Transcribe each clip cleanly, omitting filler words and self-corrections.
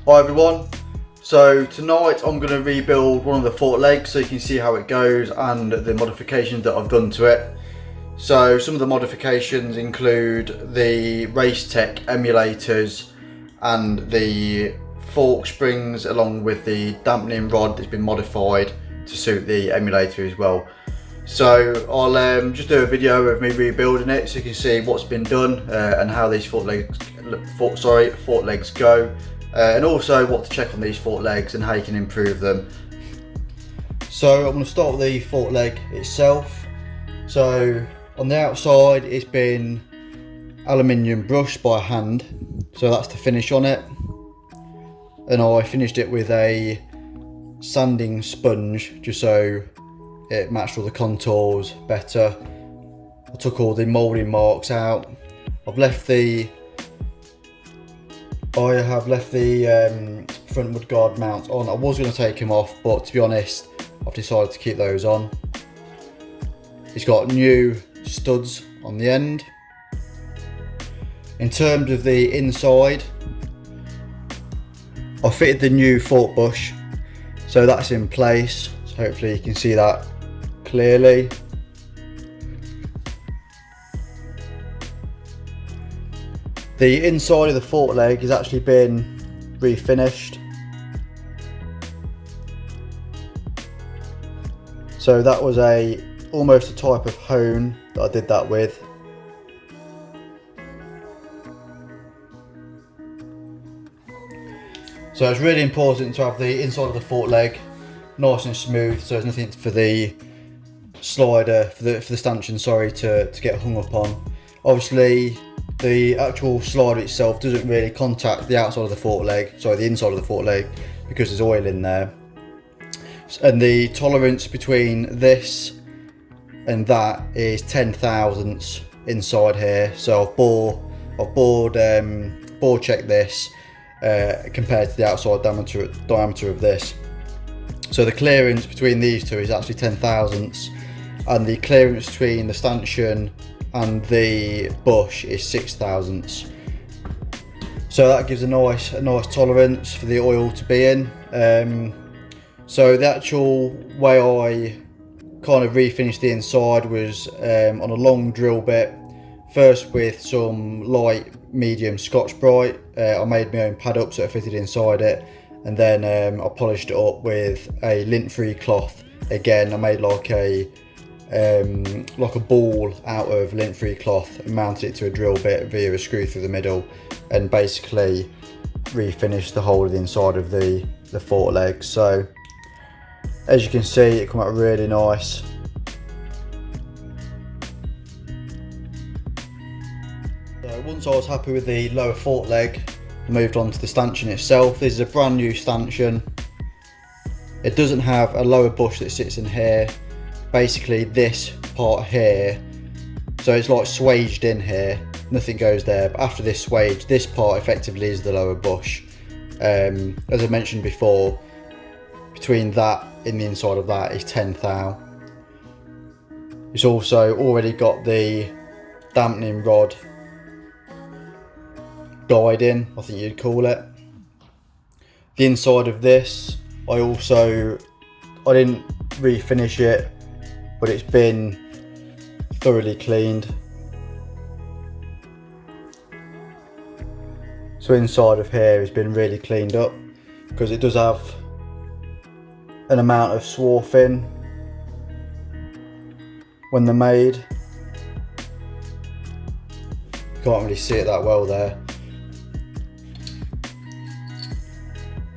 Hi everyone, so tonight I'm going to rebuild one of the fork legs so you can see how it goes and the modifications that I've done to it. So some of the modifications include the Race Tech emulators and the fork springs along with the dampening rod that's been modified to suit the emulator as well. So I'll just do a video of me rebuilding it so you can see what's been done and how these fork legs go, and also what to check on these fork legs and how you can improve them. So I'm going to start with the fork leg itself. So on the outside it's been aluminium brushed by hand, so that's the finish on it, and I finished it with a sanding sponge just so it matched all the contours better. I took all the moulding marks out. I have left the front mudguard mount on. I was going to take them off, but to be honest I've decided to keep those on. It's got new studs on the end. In terms of the inside, I fitted the new fork bush, so that's in place, so hopefully you can see that clearly. The inside of the fork leg has actually been refinished. So that was almost a type of hone that I did that with. So it's really important to have the inside of the fork leg nice and smooth, so there's nothing for the slider, for the stanchion, sorry, to get hung up on. Obviously the actual slider itself doesn't really contact the outside of the fork leg, sorry, the inside of the fork leg, because there's oil in there. And the tolerance between this and that is 10 thousandths inside here. So I've bore checked this compared to the outside diameter of this. So the clearance between these two is actually 10 thousandths, and the clearance between the stanchion and the bush is 6 thousandths. So that gives a nice tolerance for the oil to be in. So the actual way I kind of refinished the inside was on a long drill bit, first with some light medium Scotch-Brite. I made my own pad up so it fitted inside it, and then I polished it up with a lint-free cloth. Again, I made like a ball out of lint-free cloth and mounted it to a drill bit via a screw through the middle, and basically refinished the whole of the inside of the fork leg. So as you can see, it came out really nice. So once I was happy with the lower fork leg, I moved on to the stanchion itself. This is a brand new stanchion. It doesn't have a lower bush that sits in here. Basically this part here, so it's like swaged in here, nothing goes there, but after this swage, this part effectively is the lower bush. As I mentioned before, between that and the inside of that is 10 thou. It's also already got the dampening rod guiding, I think you'd call it. The inside of this, I didn't refinish it, but it's been thoroughly cleaned. So inside of here has been really cleaned up, because it does have an amount of swarfing when they're made. You can't really see it that well there.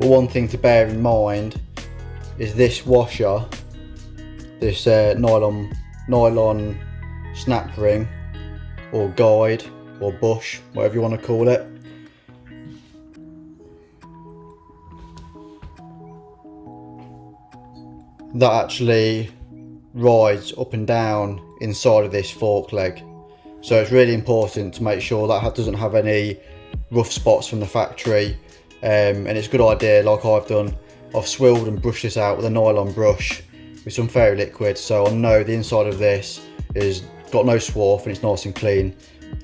But one thing to bear in mind is this washer, this nylon snap ring or guide or bush, whatever you want to call it. That actually rides up and down inside of this fork leg. So it's really important to make sure that doesn't have any rough spots from the factory. And it's a good idea, like I've done, I've swilled and brushed this out with a nylon brush with some fairy liquid, so I know the inside of this is got no swarf and it's nice and clean.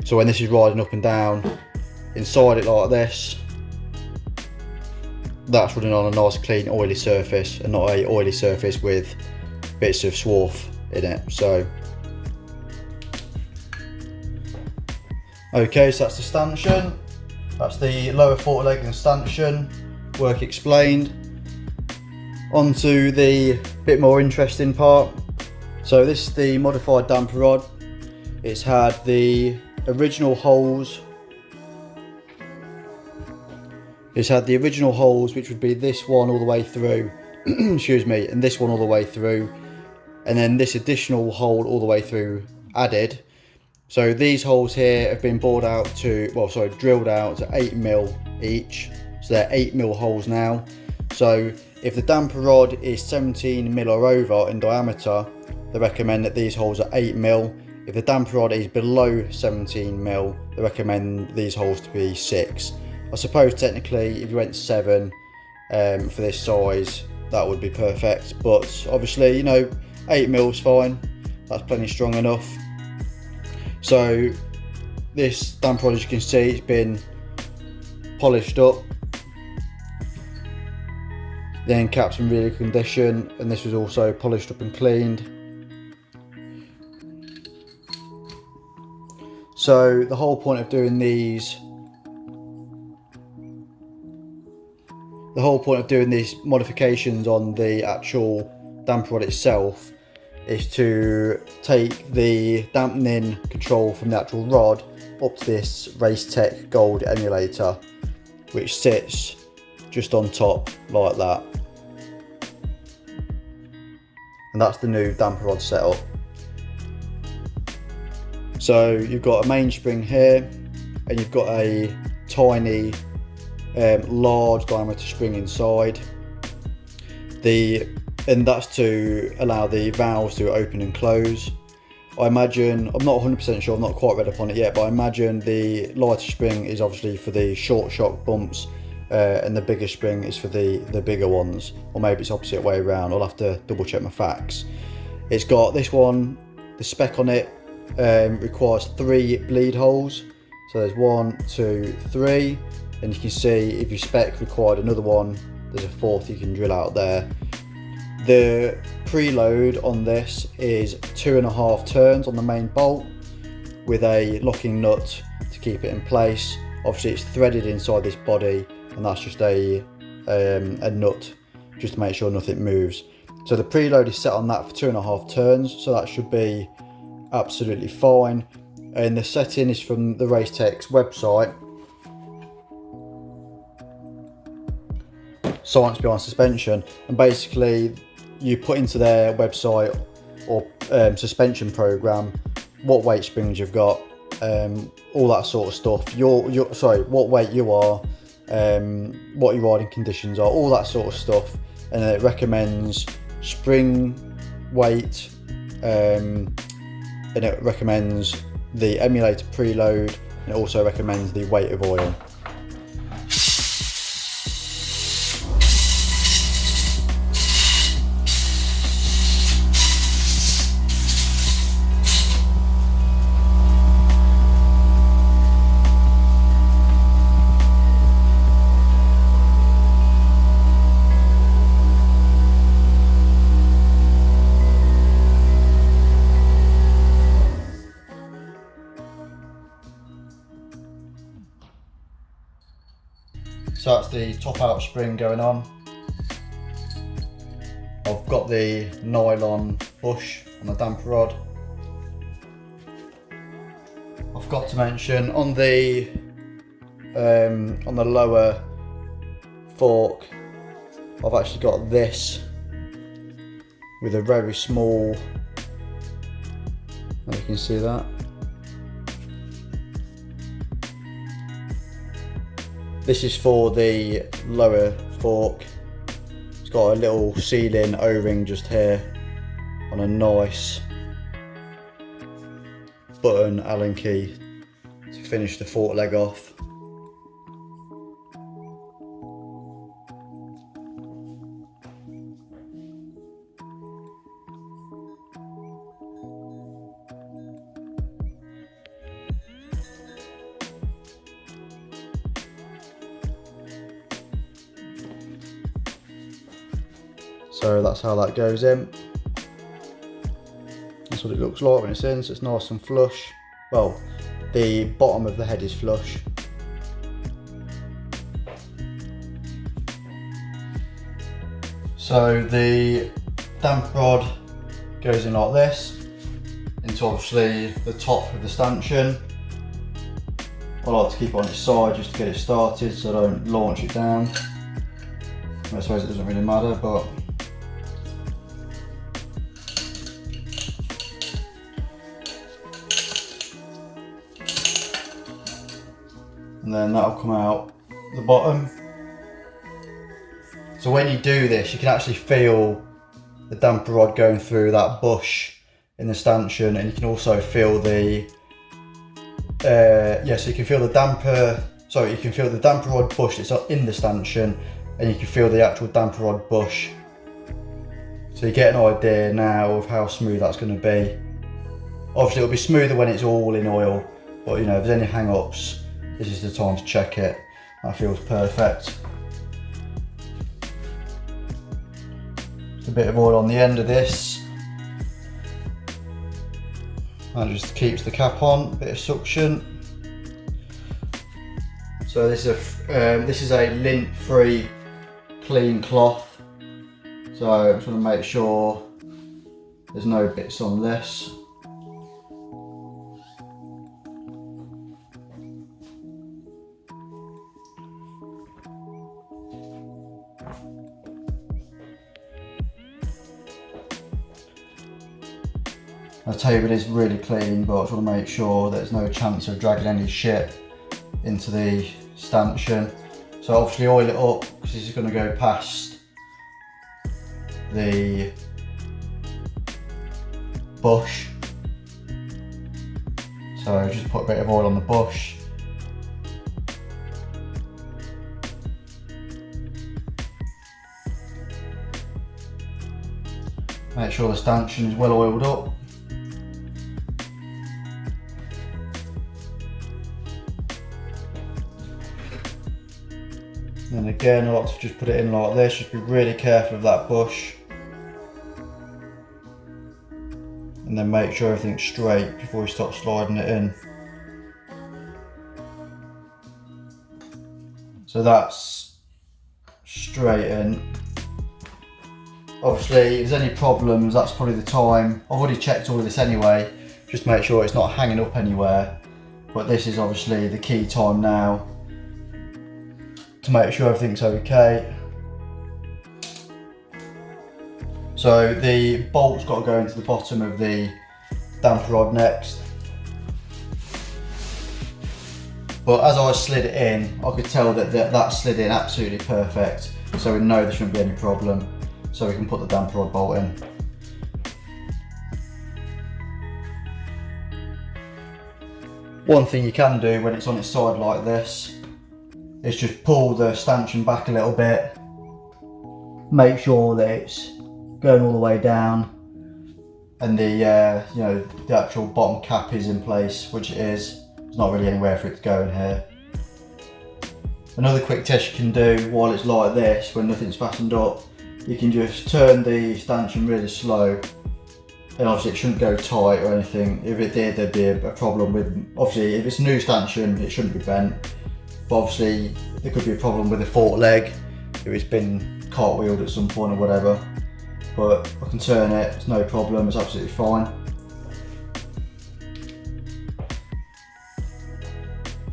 So when this is riding up and down inside it like this, that's running on a nice clean oily surface and not a oily surface with bits of swarf in it. So okay, so that's the stanchion, that's the lower fork leg and stanchion, work explained. On to the bit more interesting part. So this is the modified damper rod. It's had the original holes. It's had the original holes, which would be this one all the way through, excuse me, and this one all the way through, and then this additional hole all the way through added. So these holes here have been bored out to, drilled out to 8mm each. So they're 8mm holes now. So if the damper rod is 17mm or over in diameter, they recommend that these holes are 8mm. If the damper rod is below 17mm, they recommend these holes to be 6. I suppose technically if you went 7 for this size, that would be perfect. But obviously, you know, 8mm is fine. That's plenty strong enough. So this damper rod, as you can see, it's been polished up. The end cap's in really good condition, and this was also polished up and cleaned. So the whole point of doing these modifications on the actual damper rod itself is to take the dampening control from the actual rod up to this Racetech Gold emulator, which sits just on top like that. And that's the new damper rod setup. So you've got a mainspring here, and you've got a tiny large diameter spring inside. And that's to allow the valves to open and close. I imagine, I'm not 100% sure, I've not quite read up on it yet, but I imagine the lighter spring is obviously for the short shock bumps, and the bigger spring is for the bigger ones, or maybe it's opposite way around. I'll have to double check my facts. It's got this one, the spec on it requires 3 bleed holes. So there's 1, 2, 3, and you can see if your spec required another one, there's a 4th you can drill out there. The preload on this is 2.5 turns on the main bolt with a locking nut to keep it in place. Obviously it's threaded inside this body, and that's just a nut just to make sure nothing moves. So the preload is set on that for 2.5 turns, so that should be absolutely fine. And the setting is from the Racetech's website, Science Behind Suspension, and basically you put into their website or suspension program what weight springs you've got, all that sort of stuff, what weight you are, what your riding conditions are, all that sort of stuff, and it recommends spring weight, and it recommends the emulator preload, and it also recommends the weight of oil. So that's the top out spring going on. I've got the nylon bush on the damper rod. I've got to mention on the lower fork, I've actually got this with a very small, you can see that. This is for the lower fork. It's got a little sealing O-ring just here on a nice button Allen key to finish the fork leg off. So that's how that goes in. That's what it looks like when it's in, so it's nice and flush. Well, the bottom of the head is flush. So the damper rod goes in like this, into obviously the top of the stanchion. I like to keep it on its side just to get it started so I don't launch it down. I suppose it doesn't really matter, but and then that'll come out the bottom. So when you do this, you can actually feel the damper rod going through that bush in the stanchion, and you can also feel the so you can feel the damper. Sorry, you can feel the damper rod bush that's in the stanchion, and you can feel the actual damper rod bush. So you get an idea now of how smooth that's going to be. Obviously, it'll be smoother when it's all in oil, but you know, if there's any hang-ups, this is the time to check it. That feels perfect. Just a bit of oil on the end of this. And just keeps the cap on, a bit of suction. So this is a lint-free clean cloth. So I'm just going to make sure there's no bits on this. The table is really clean, but I just want to make sure there's no chance of dragging any shit into the stanchion. So obviously oil it up, because this is going to go past the bush. So just put a bit of oil on the bush. Make sure the stanchion is well oiled up. And again, I like to just put it in like this, just be really careful of that bush. And then make sure everything's straight before you start sliding it in. So that's straight in. Obviously, if there's any problems, that's probably the time. I've already checked all of this anyway, just make sure it's not hanging up anywhere. But this is obviously the key time now to make sure everything's okay. So the bolt's got to go into the bottom of the damper rod next. But as I slid it in, I could tell that that slid in absolutely perfect. So we know there shouldn't be any problem. So we can put the damper rod bolt in. One thing you can do when it's on its side like this is just pull the stanchion back a little bit. Make sure that it's going all the way down, and the the actual bottom cap is in place, which it is. There's not really anywhere for it to go in here. Another quick test you can do while it's like this, when nothing's fastened up, you can just turn the stanchion really slow, and obviously it shouldn't go tight or anything. If it did, there'd be a problem with, obviously if it's a new stanchion, it shouldn't be bent. But obviously there could be a problem with the fork leg if it's been cartwheeled at some point or whatever. But I can turn it, it's no problem, it's absolutely fine.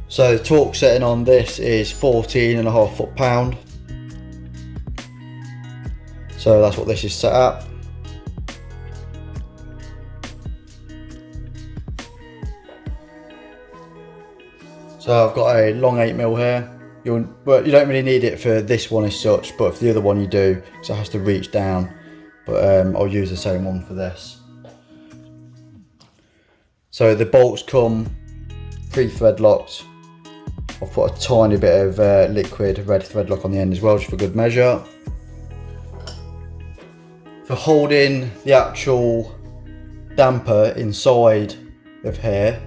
So the torque setting on this is 14.5 foot-pound. So that's what this is set at. So I've got a long 8mm here. But you don't really need it for this one as such, but for the other one you do, because it has to reach down. But I'll use the same one for this. So the bolts come pre-thread locked. I've put a tiny bit of liquid red thread lock on the end as well, just for good measure. For holding the actual damper inside of here,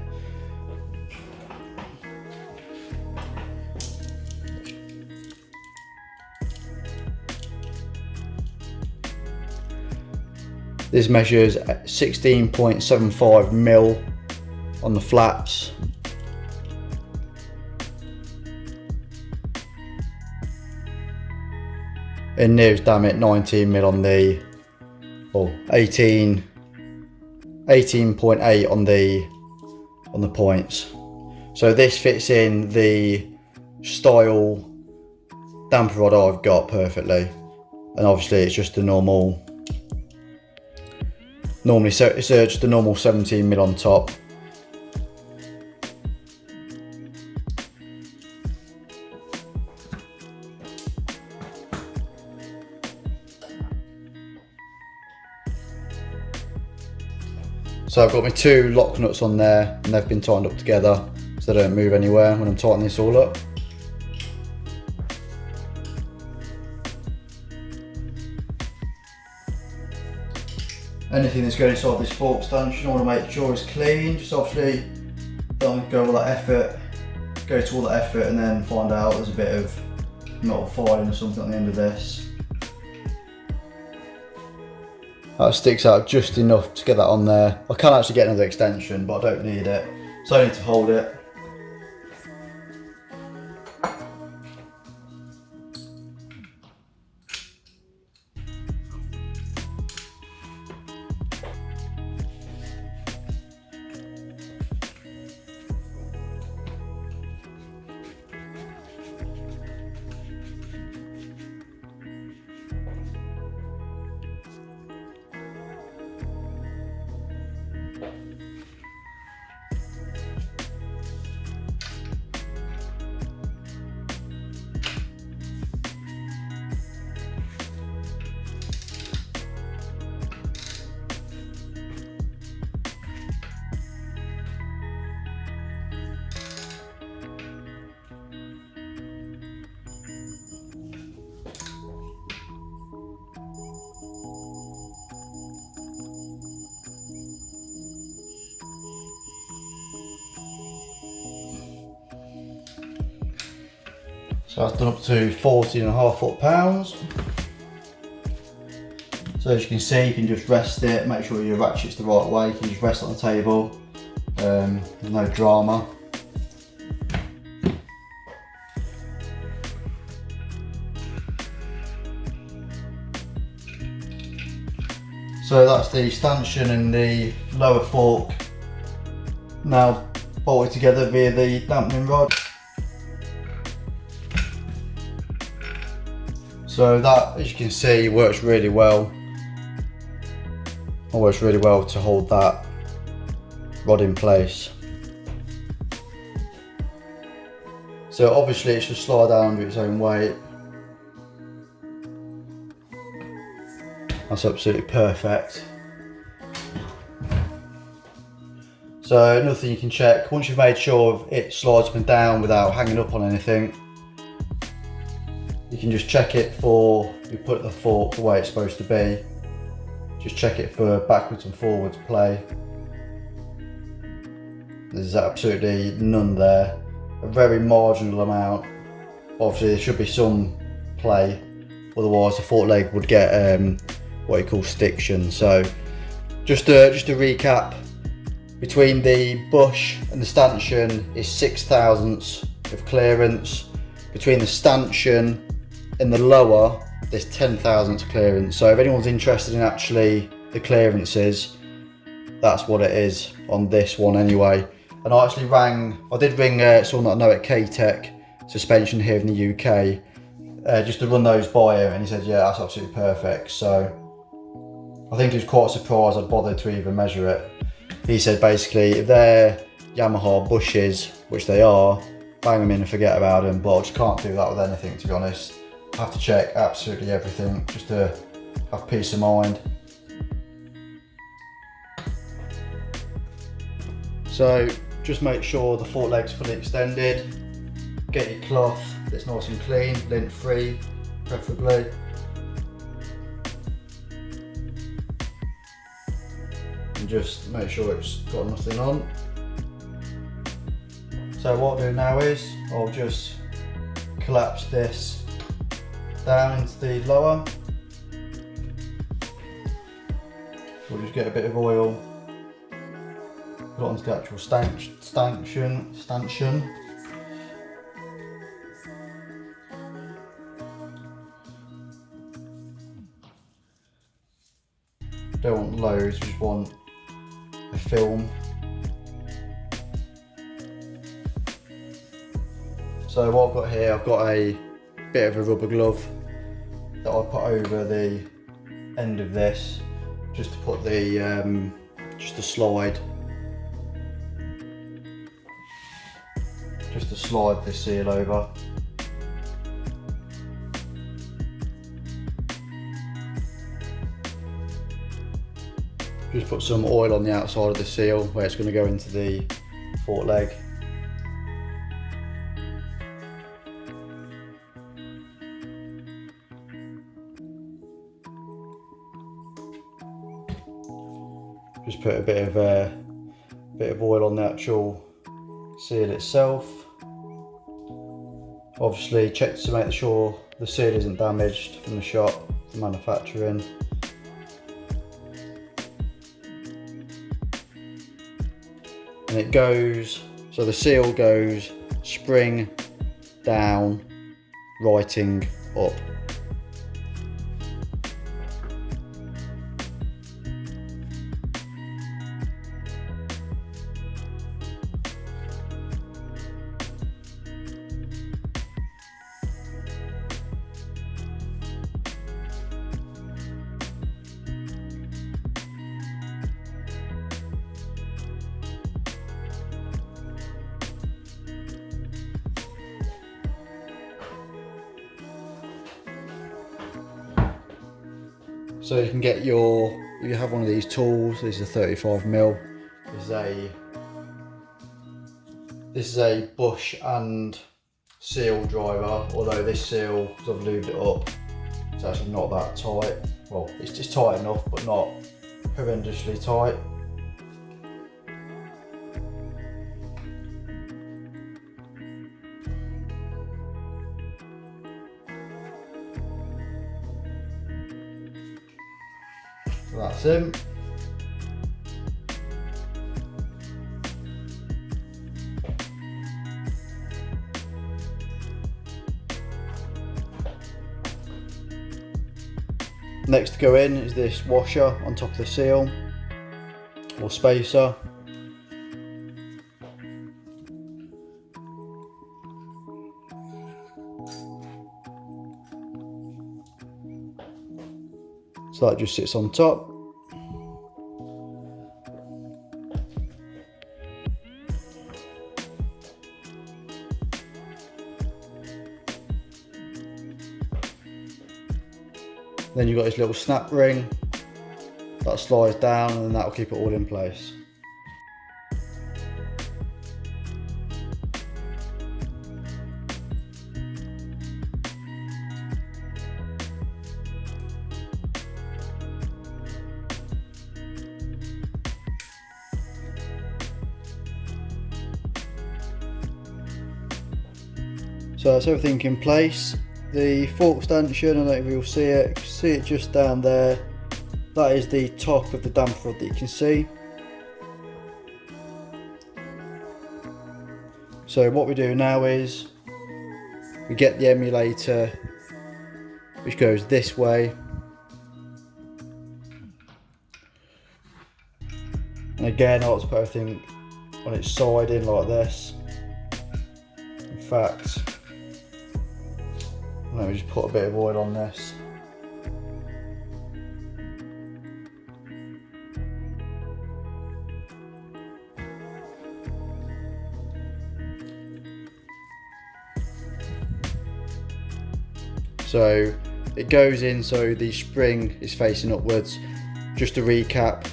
This measures 16.75 mil on the flaps. And near as damn it 19 mil on the, or 18.8 on the points. So this fits in the style damper rod I've got perfectly, and obviously it's just a normally it's just a normal 17 mil on top. So I've got my two lock nuts on there, and they've been tightened up together so they don't move anywhere when I'm tightening this all up. Anything that's going inside this fork stanchion, I want to make sure it's clean. Just obviously don't go to all that effort and then find out there's a bit of metal filing or something on the end of this. That sticks out just enough to get that on there. I can actually get another extension, but I don't need it, so I need to hold it. So that's done up to 14.5 foot-pounds. So as you can see, you can just rest it, make sure your ratchet's the right way, you can just rest it on the table, there's no drama. So that's the stanchion and the lower fork now bolted together via the dampening rod. So that, as you can see, works really well. It works really well to hold that rod in place. So obviously it should slide down under its own weight. That's absolutely perfect. So another thing you can check, once you've made sure it slides up and down without hanging up on anything, you can just check it for, you put the fork the way it's supposed to be. Just check it for backwards and forwards play. There's absolutely none there. A very marginal amount. Obviously there should be some play, otherwise the fork leg would get what you call stiction. So just to recap, between the bush and the stanchion is 6 thousandths of clearance. Between the stanchion and the lower, there's 10 thousandths clearance. So if anyone's interested in actually the clearances, that's what it is on this one anyway. And I did ring someone that I know at K-Tech Suspension here in the UK, just to run those by him, and he said, yeah, that's absolutely perfect. So I think he was quite surprised I'd bothered to even measure it. He said basically, if they're Yamaha bushes, which they are, bang them in and forget about them, but I just can't do that with anything, to be honest. I have to check absolutely everything just to have peace of mind. So just make sure the fork leg's fully extended. Get your cloth that's nice and clean, lint free preferably. And just make sure it's got nothing on. So what I'll do now is I'll just collapse this down into the lower. we'll just get a bit of oil, put it onto the actual stanchion. Don't want loads, we just want a film. So what I've got here, I've got a bit of a rubber glove that I put over the end of this, just to put the just to slide the seal over. Just put some oil on the outside of the seal where it's going to go into the fork leg. Just put a bit of oil on the actual seal itself. Obviously check to make sure the seal isn't damaged from the shop, the manufacturing. And it goes, so the seal goes spring down, writing up. So you can get if you have one of these tools, this is a 35mm. This is a bush and seal driver, although this seal, because I've lubed it up, it's actually not that tight. Well, it's just tight enough, but not horrendously tight. So that's him. Next to go in is this washer on top of the seal, or spacer. So that just sits on top. Then you've got this little snap ring that slides down, and then that will keep it all in place. So that's everything in place. The fork stanchion, I don't know if you'll see it. You can see it just down there. That is the top of the damper rod that you can see. So what we do now is we get the emulator, which goes this way. And again, I like to put everything on its side in like this. In fact, let me just put a bit of oil on this. So it goes in, so the spring is facing upwards. Just to recap,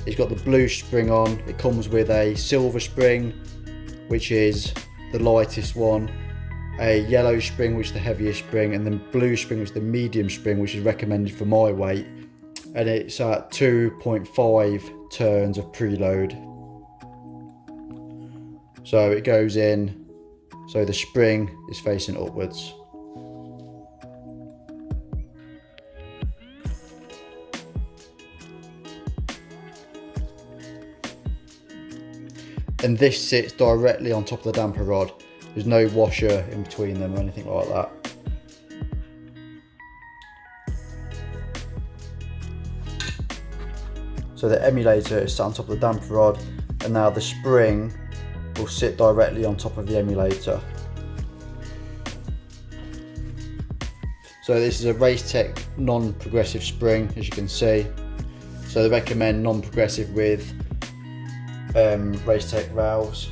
it's got the blue spring on. It comes with a silver spring, which is the lightest one, a yellow spring, which is the heaviest spring, and then blue spring, which is the medium spring, which is recommended for my weight, and it's at 2.5 turns of preload. So it goes in, so the spring is facing upwards. and this sits directly on top of the damper rod. There's no washer in between them or anything like that. So the emulator is sat on top of the damper rod, and now the spring will sit directly on top of the emulator. So this is a Racetech non-progressive spring, as you can see. So they recommend non-progressive with Racetech valves.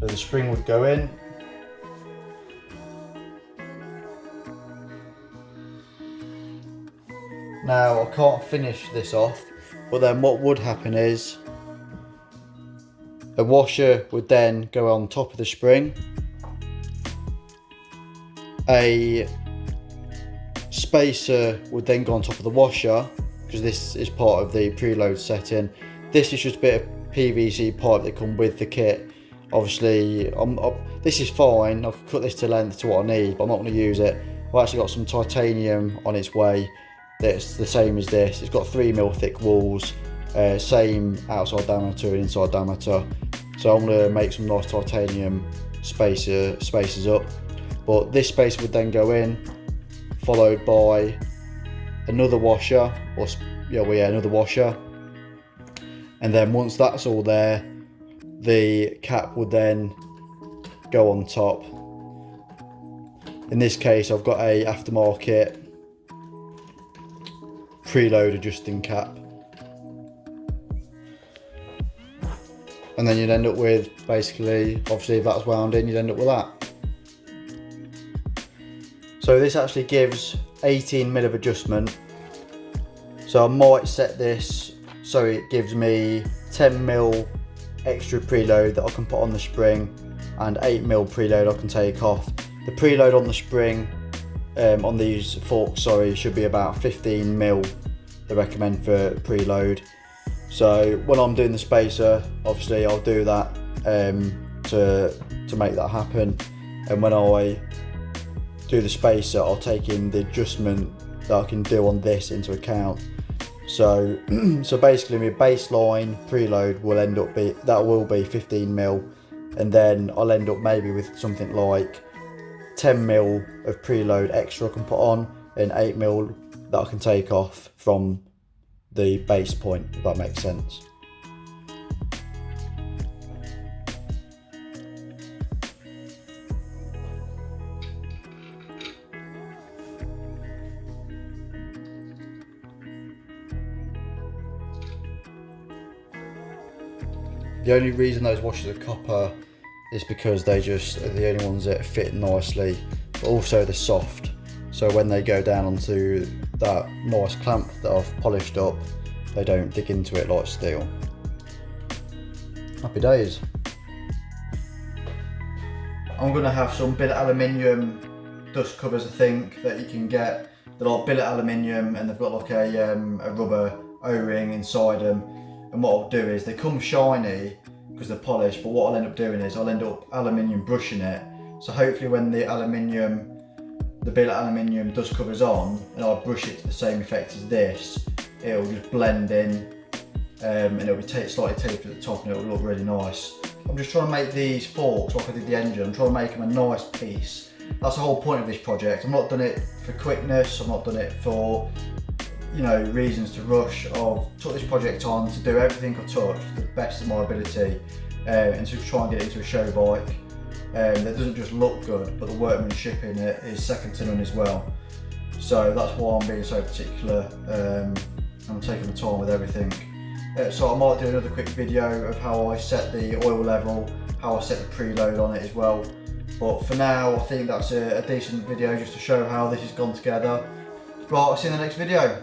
So the spring would go in. Now I can't finish this off, but then what would happen is a washer would then go on top of the spring. A spacer would then go on top of the washer, because this is part of the preload setting. This is just a bit of PVC pipe that come with the kit. Obviously, this is fine. I could cut this to length to what I need, but I'm not going to use it. I've actually got some titanium on its way that's the same as this. It's got 3mm thick walls, same outside diameter and inside diameter. So I'm going to make some nice titanium spacers up. But this spacer would then go in, followed by another washer, another washer. And then once that's all there, the cap would then go on top. In this case, I've got a aftermarket preload adjusting cap. And then you'd end up with, basically, obviously if that's wound in, you'd end up with that. So this actually gives 18mm of adjustment. So I might set this so it gives me 10mm extra preload that I can put on the spring and 8mm preload I can take off. The preload on the spring, on these forks, should be about 15mm they recommend for preload. So when I'm doing the spacer, obviously I'll do that to make that happen. And when I do the spacer, I'll take in the adjustment that I can do on this into account. So basically my baseline preload will be 15mm, and then I'll end up maybe with something like 10mm of preload extra I can put on and 8mm that I can take off from the base point, if that makes sense. The only reason those washers are copper is because they just are the only ones that fit nicely, but also they're soft. So when they go down onto that nice clamp that I've polished up, they don't dig into it like steel. Happy days. I'm going to have some billet aluminium dust covers, I think, that you can get. They're like billet aluminium and they've got like a rubber O-ring inside them. And what I'll do is, they come shiny because they're polished, but what I'll end up doing is I'll end up aluminium brushing it. So hopefully when the billet aluminium dust cover's on and I'll brush it to the same effect as this, it'll just blend in and it'll be slightly tapered at the top and it'll look really nice. I'm just trying to make these forks like I did the engine. I'm trying to make them a nice piece. That's the whole point of this project. I'm not doing it for quickness, I'm not doing it for reasons to rush. I've took this project on to do everything I touch to the best of my ability and to try and get it into a show bike that doesn't just look good, but the workmanship in it is second to none as well. So that's why I'm being so particular. I'm taking the time with everything. So I might do another quick video of how I set the oil level, how I set the preload on it as well. But for now, I think that's a decent video just to show how this has gone together. Right, I'll see you in the next video.